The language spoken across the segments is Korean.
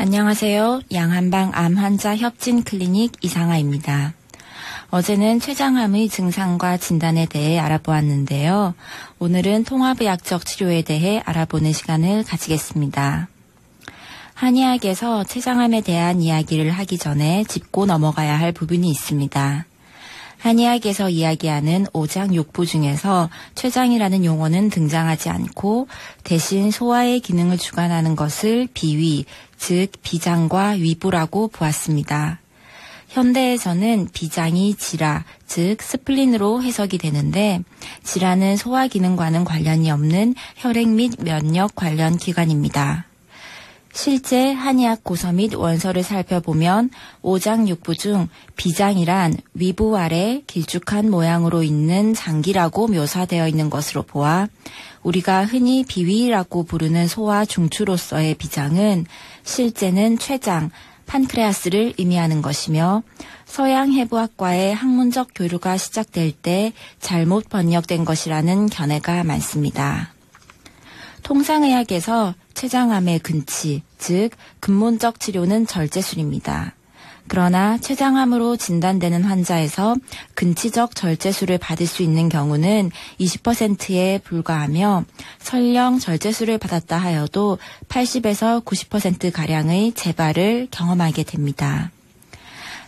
안녕하세요. 양한방 암 환자 협진 클리닉 이상아입니다. 어제는 췌장암의 증상과 진단에 대해 알아보았는데요. 오늘은 통합의학적 치료에 대해 알아보는 시간을 가지겠습니다. 한의학에서 췌장암에 대한 이야기를 하기 전에 짚고 넘어가야 할 부분이 있습니다. 한의학에서 이야기하는 오장육부 중에서 췌장이라는 용어는 등장하지 않고 대신 소화의 기능을 주관하는 것을 비위, 즉 비장과 위부라고 보았습니다. 현대에서는 비장이 지라, 즉 스플린으로 해석이 되는데 지라는 소화 기능과는 관련이 없는 혈액 및 면역 관련 기관입니다. 실제 한의학 고서 및 원서를 살펴보면 오장육부 중 비장이란 위부 아래 길쭉한 모양으로 있는 장기라고 묘사되어 있는 것으로 보아 우리가 흔히 비위라고 부르는 소화 중추로서의 비장은 실제는 췌장, 판크레아스를 의미하는 것이며 서양 해부학과의 학문적 교류가 시작될 때 잘못 번역된 것이라는 견해가 많습니다. 통상의학에서 췌장암의 근치, 즉 근본적 치료는 절제술입니다. 그러나 췌장암으로 진단되는 환자에서 근치적 절제술을 받을 수 있는 경우는 20%에 불과하며 설령 절제술을 받았다 하여도 80에서 90%가량의 재발을 경험하게 됩니다.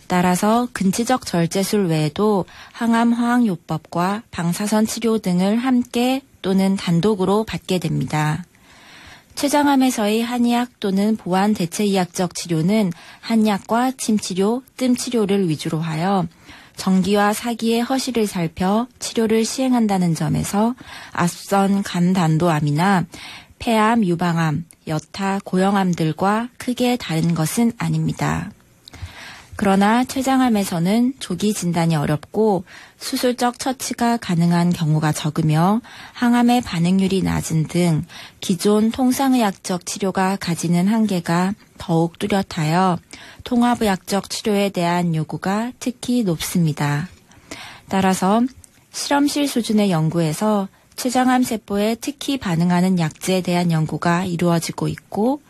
따라서 근치적 절제술 외에도 항암 화학요법과 방사선 치료 등을 함께 또는 단독으로 받게 됩니다. 췌장암에서의 한의학 또는 보완 대체의학적 치료는 한약과 침치료, 뜸치료를 위주로 하여 정기와 사기의 허실을 살펴 치료를 시행한다는 점에서 앞선 간단도암이나 폐암, 유방암, 여타, 고형암들과 크게 다른 것은 아닙니다. 그러나 췌장암에서는 조기 진단이 어렵고 수술적 처치가 가능한 경우가 적으며 항암의 반응률이 낮은 등 기존 통상의학적 치료가 가지는 한계가 더욱 뚜렷하여 통합의학적 치료에 대한 요구가 특히 높습니다. 따라서 실험실 수준의 연구에서 췌장암 세포에 특히 반응하는 약제에 대한 연구가 이루어지고 있고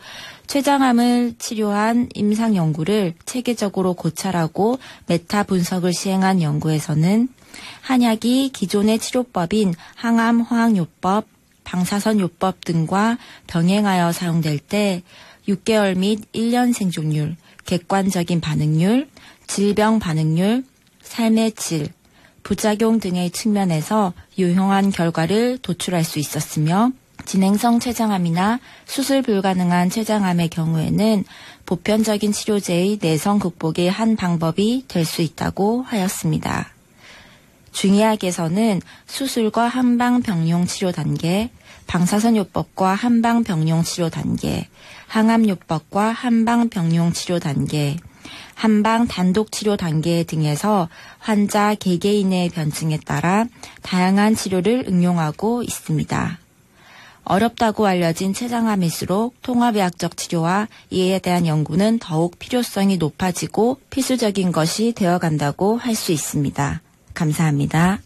췌장암을 치료한 임상 연구를 체계적으로 고찰하고 메타 분석을 시행한 연구에서는 한약이 기존의 치료법인 항암 화학요법, 방사선 요법 등과 병행하여 사용될 때 6개월 및 1년 생존율, 객관적인 반응률, 질병 반응률, 삶의 질, 부작용 등의 측면에서 유효한 결과를 도출할 수 있었으며 진행성 췌장암이나 수술 불가능한 췌장암의 경우에는 보편적인 치료제의 내성 극복의 한 방법이 될 수 있다고 하였습니다. 중의학에서는 수술과 한방병용 치료 단계, 방사선요법과 한방병용 치료 단계, 항암요법과 한방병용 치료 단계, 한방 단독 치료 단계 등에서 환자 개개인의 변증에 따라 다양한 치료를 응용하고 있습니다. 어렵다고 알려진 췌장암일수록 통합의학적 치료와 이에 대한 연구는 더욱 필요성이 높아지고 필수적인 것이 되어간다고 할 수 있습니다. 감사합니다.